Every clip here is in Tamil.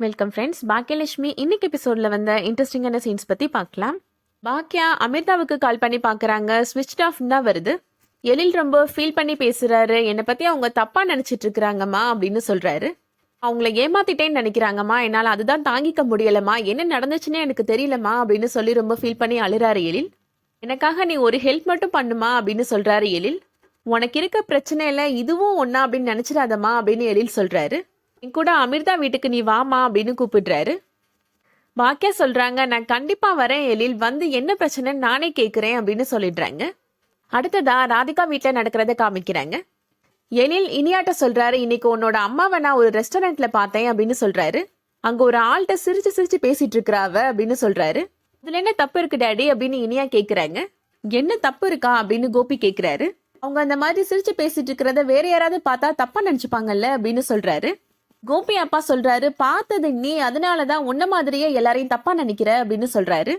Welcome friends. பாக்கியலட்சுமி இன்னைக்கு எபிசோட்ல வந்த இன்ட்ரெஸ்டிங்கான சீன்ஸ் பத்தி பார்க்கலாம். பாக்கியா அமிர்தாவுக்கு கால் பண்ணி பார்க்கறாங்க. ஸ்விட்ச் ஆஃப் தான் வருது. எழில் ரொம்ப ஃபீல் பண்ணி பேசுறாரு. என்னை பத்தி அவங்க தப்பா நினைச்சிட்டு இருக்கிறாங்கம்மா அப்படின்னு சொல்றாரு. அவங்கள ஏமாத்திட்டேன்னு நினைக்கிறாங்கம்மா, என்னால் அதுதான் தாங்கிக்க முடியலம்மா, என்ன நடந்துச்சுன்னே எனக்கு தெரியலம்மா அப்படின்னு சொல்லி ரொம்ப ஃபீல் பண்ணி அழுறாரு எழில். எனக்காக நீ ஒரு ஹெல்ப் மட்டும் பண்ணுமா அப்படின்னு சொல்றாரு எழில். உனக்கு இருக்க பிரச்சனையில இதுவும் ஒன்னா அப்படின்னு நினைச்சிடாதம்மா அப்படின்னு எழில் சொல்றாரு. என் கூட அமிர்தா வீட்டுக்கு நீ வாமா அப்படின்னு கூப்பிடுறாரு. பாக்கியா சொல்றாங்க, நான் கண்டிப்பா வரேன் எழில், வந்து என்ன பிரச்சனைன்னு நானே கேட்கிறேன் அப்படின்னு சொல்லிடுறாங்க. அடுத்ததா ராதிகா வீட்டில் நடக்கிறத காமிக்கிறாங்க. எழில் இனியாட்ட சொல்றாரு, இன்னைக்கு உன்னோட அம்மாவை நான் ஒரு ரெஸ்டாரண்ட்ல பார்த்தேன் அப்படின்னு சொல்றாரு. அங்க ஒரு ஆள்கிட்ட சிரிச்சு சிரிச்சு பேசிட்டு இருக்கிறாவ அப்படின்னு சொல்றாரு. இதுல என்ன தப்பு இருக்கு டேடி அப்படின்னு இனியா கேக்குறாங்க. என்ன தப்பு இருக்கா அப்படின்னு கோபி கேக்குறாரு. அவங்க அந்த மாதிரி சிரிச்சு பேசிட்டு இருக்கிறத வேற யாராவது பார்த்தா தப்பா நினைச்சுப்பாங்கல்ல அப்படின்னு சொல்றாரு. கோபி அப்பா சொல்றாரு, பார்த்தது நீ, அதனாலதான் உன்ன மாதிரியே எல்லாரையும் தப்பா நினைக்கிற அப்படின்னு சொல்றாரு.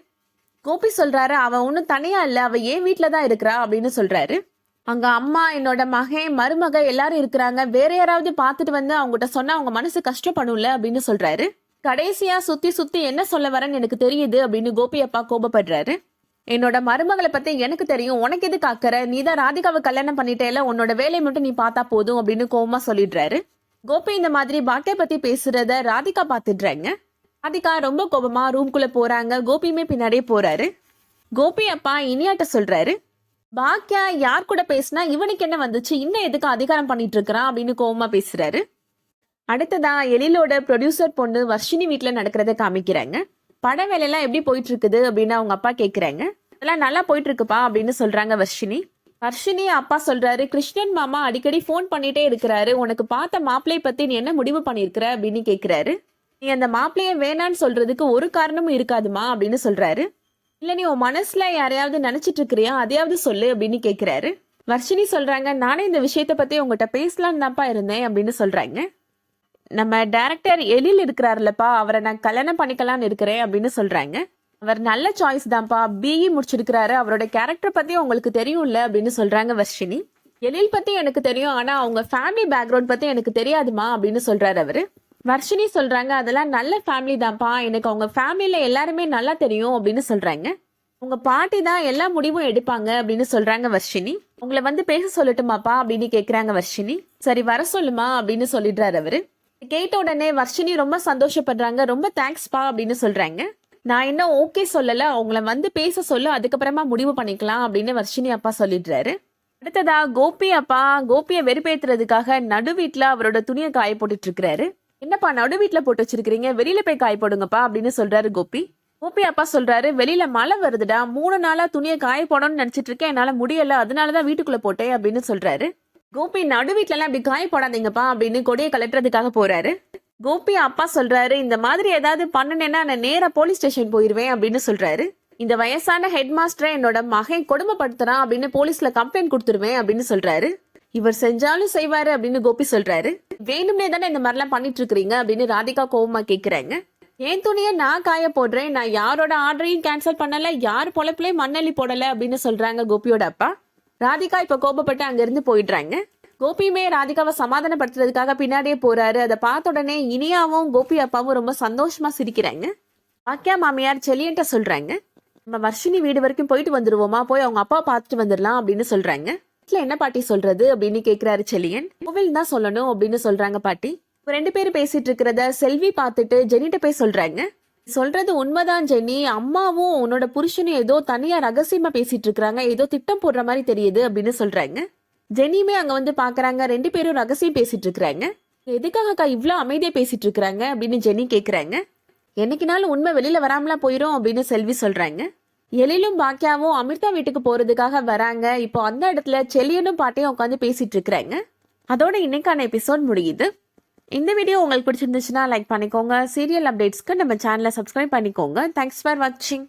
கோபி சொல்றாரு, அவ ஒன்னும் தனியா இல்ல, அவ ஏன் வீட்டுலதான் இருக்கிறா அப்படின்னு சொல்றாரு. அங்க அம்மா, என்னோட மகன், மருமக எல்லாரும் இருக்கிறாங்க, வேற யாராவது பார்த்துட்டு வந்து அவங்ககிட்ட சொன்னா அவங்க மனசு கஷ்டப்படும்ல அப்படின்னு சொல்றாரு. கடைசியா சுத்தி சுத்தி என்ன சொல்ல வரேன்னு எனக்கு தெரியுது அப்படின்னு கோபி அப்பா கோபப்படுறாரு. என்னோட மருமகளை பத்தி எனக்கு தெரியும், உனக்கு எது காக்கற, நீதான் ராதிகாவை கல்யாணம் பண்ணிட்டேல, உன்னோட வேலையை மட்டும் நீ பார்த்தா போதும் அப்படின்னு கோபமா சொல்லிடுறாரு. கோபி இந்த மாதிரி பாக்கியா பத்தி பேசுறத ராதிகா பாத்துடுறாங்க. ராதிகா ரொம்ப கோபமா ரூம்குள்ள போறாங்க. கோபியுமே பின்னாடியே போறாரு. கோபி அப்பா இனியாட்ட சொல்றாரு, பாக்கியா யார் கூட பேசினா இவனுக்கு என்ன வந்துச்சு, இன்னும் எதுக்கு அதிகாரம் பண்ணிட்டு இருக்கிறான் அப்படின்னு கோபமா பேசுறாரு. அடுத்ததா எழிலோட ப்ரொடியூசர் பொண்ணு வர்ஷினி வீட்டுல நடக்கிறத காமிக்கிறாங்க. பட வேலையெல்லாம் எப்படி போயிட்டு இருக்குது அப்படின்னு அவங்க அப்பா கேக்குறாங்க. அதெல்லாம் நல்லா போயிட்டு இருக்குப்பா அப்படின்னு சொல்றாங்க வர்ஷினி. வர்ஷினி அப்பா சொல்றாரு, கிருஷ்ணன் மாமா அடிக்கடி ஃபோன் பண்ணிட்டே இருக்கிறாரு, உனக்கு பார்த்த மாப்பிள்ளைய பத்தி நீ என்ன முடிவு பண்ணிருக்கிற அப்படின்னு கேக்குறாரு. நீ அந்த மாப்பிள்ளைய வேணான்னு சொல்றதுக்கு ஒரு காரணமும் இருக்காதுமா அப்படின்னு சொல்றாரு. இல்ல நீ உன் மனசுல யாரையாவது நினைச்சிட்டு இருக்கிறியா, அதையாவது சொல்லு அப்படின்னு கேக்குறாரு. வர்ஷினி சொல்றாங்க, நானே இந்த விஷயத்த பத்தி உங்ககிட்ட பேசலான்னு தான்ப்பா இருந்தேன் அப்படின்னு சொல்றாங்க. நம்ம டைரக்டர் எழில் இருக்கிறாருலப்பா, அவரை நான் கல்யாணம் பண்ணிக்கலாம்னு இருக்கிறேன் அப்படின்னு சொல்றாங்க. அவர் நல்ல சாய்ஸ் தான்ப்பா, பிஇ முடிச்சிருக்கிறாரு, அவரோட கேரக்டர் பத்தி உங்களுக்கு தெரியும்ல அப்படின்னு சொல்றாங்க வர்ஷினி. எழில் பத்தி எனக்கு தெரியும், ஆனா அவங்க ஃபேமிலி பேக்ரவுண்ட் பத்தி எனக்கு தெரியாதுமா அப்படின்னு சொல்றாரு அவரு. வர்ஷினி சொல்றாங்க, அதெல்லாம் நல்ல ஃபேமிலி தான்ப்பா, எனக்கு அவங்க ஃபேமிலியில எல்லாருமே நல்லா தெரியும் அப்படின்னு சொல்றாங்க. உங்க பாட்டி தான் எல்லா முடிவும் எடுப்பாங்க அப்படின்னு சொல்றாங்க வர்ஷினி. உங்களை வந்து பேச சொல்லட்டுமாப்பா அப்படின்னு கேக்குறாங்க வர்ஷினி. சரி வர சொல்லுமா அப்படின்னு சொல்லிடுறாரு அவரு. கேட்ட உடனே வர்ஷினி ரொம்ப சந்தோஷப்படுறாங்க. ரொம்ப தேங்க்ஸ்பா அப்படின்னு சொல்றாங்க. நான் இன்னும் ஓகே சொல்லல, அவங்கள வந்து பேச சொல்லு, அதுக்கப்புறமா முடிவு பண்ணிக்கலாம் அப்படின்னு வர்ஷினி அப்பா சொல்லிடுறாரு. அடுத்ததா கோபி அப்பா கோபியை வெறுப்பேத்துறதுக்காக நடு வீட்டுல அவரோட துணியை காய போட்டுட்டு இருக்கிறாரு. என்னப்பா நடு வீட்டுல போட்டு வச்சிருக்கீங்க, வெளியில போய் காய போடுங்கப்பா அப்படின்னு சொல்றாரு கோபி. கோபி அப்பா சொல்றாரு, வெளியில மழை வருதுடா, 3 நாளா துணியை காய போடணும்னு நினைச்சிட்டு இருக்கேன், என்னால முடியல, அதனாலதான் வீட்டுக்குள்ள போட்டேன் அப்படின்னு சொல்றாரு. கோபி நடு வீட்டுல எல்லாம் அப்படி காய போடாதீங்கப்பா அப்படின்னு கொடியை கலட்டுறதுக்காக போறாரு. கோபி அப்பா சொல்றாரு, இந்த மாதிரி ஏதாவது பண்ணனேன்னா நான் நேரா போலீஸ் ஸ்டேஷன் போயிருவேன் அப்படின்னு சொல்றாரு. இந்த வயசான ஹெட் மாஸ்டரை என்னோட மகன் கொடுமைப்படுத்துறான் அப்படின்னு போலீஸ்ல கம்ப்ளைண்ட் கொடுத்துருவேன் அப்படின்னு சொல்றாரு. இவர் செஞ்சாலும் செய்வாரு அப்படின்னு கோபி சொல்றாரு. வேணும்னே தானே இந்த மாதிரிலாம் பண்ணிட்டு இருக்கிறீங்க அப்படின்னு ராதிகா கோவமா கேக்குறாங்க. என் துணியை நான் காய போடுறேன், நான் யாரோட ஆர்டரையும் கேன்சல் பண்ணல, யார் பொழப்புலயும் மண்ணள்ளி போடல அப்படின்னு சொல்றாங்க கோபியோட அப்பா. ராதிகா இப்ப கோபப்பட்டு அங்க இருந்து போயிடுறாங்க. கோபியுமே ராதிகாவை சமாதானப்படுத்துறதுக்காக பின்னாடியே போறாரு. அதை பார்த்த உடனே இனியாவும் கோபி அப்பாவும் ரொம்ப சந்தோஷமா சிரிக்கிறாங்க. பாக்கியா மாமியார் செல்லியன்ட்ட சொல்றாங்க, நம்ம வர்ஷினி வீடு வரைக்கும் போயிட்டு வந்துருவோமா, போய் அவங்க அப்பா பார்த்துட்டு வந்துடலாம் அப்படின்னு சொல்றாங்க. வீட்டுல என்ன பாட்டி சொல்றது அப்படின்னு கேக்குறாரு செல்லியன். கோவில் தான் சொல்லணும் அப்படின்னு சொல்றாங்க பாட்டி. 2 பேரும் பேசிட்டு இருக்கிறத செல்வி பார்த்துட்டு ஜெனிட்ட போய் சொல்றாங்க. சொல்றது உண்மைதான் ஜெனி, அம்மாவும் உன்னோட புருஷனும் ஏதோ தனியா ரகசியமா பேசிட்டு இருக்காங்க, ஏதோ திட்டம் போடுற மாதிரி தெரியுது அப்படின்னு சொல்றாங்க. ஜெனியுமே அங்க வந்து பாக்குறாங்க, 2 பேரும் ரகசியம் பேசிட்டு இருக்கிறாங்க. எதுக்காக இவ்வளவு அமைதியா பேசிட்டு இருக்கிறாங்க அப்படின்னு ஜெனி கேக்குறாங்க. என்னைக்குனாலும் உண்மை வெளியில வராமலா போயிரும் அப்படின்னு செல்வி சொல்றாங்க. எழிலும் பாக்கியாவும் அமிர்தா வீட்டுக்கு போறதுக்காக வராங்க. இப்போ அந்த இடத்துல செல்லியனும் பாட்டியும் உட்காந்து பேசிட்டு இருக்கிறாங்க. அதோட இன்னைக்கான எபிசோட் முடியுது. இந்த வீடியோ உங்களுக்கு பிடிச்சிருந்துச்சுன்னா லைக் பண்ணிக்கோங்க. சீரியல் அப்டேட்ஸ்க்கு நம்ம சேனலை சப்ஸ்கிரைப் பண்ணிக்கோங்க. தேங்க்ஸ் ஃபார் வாட்சிங்.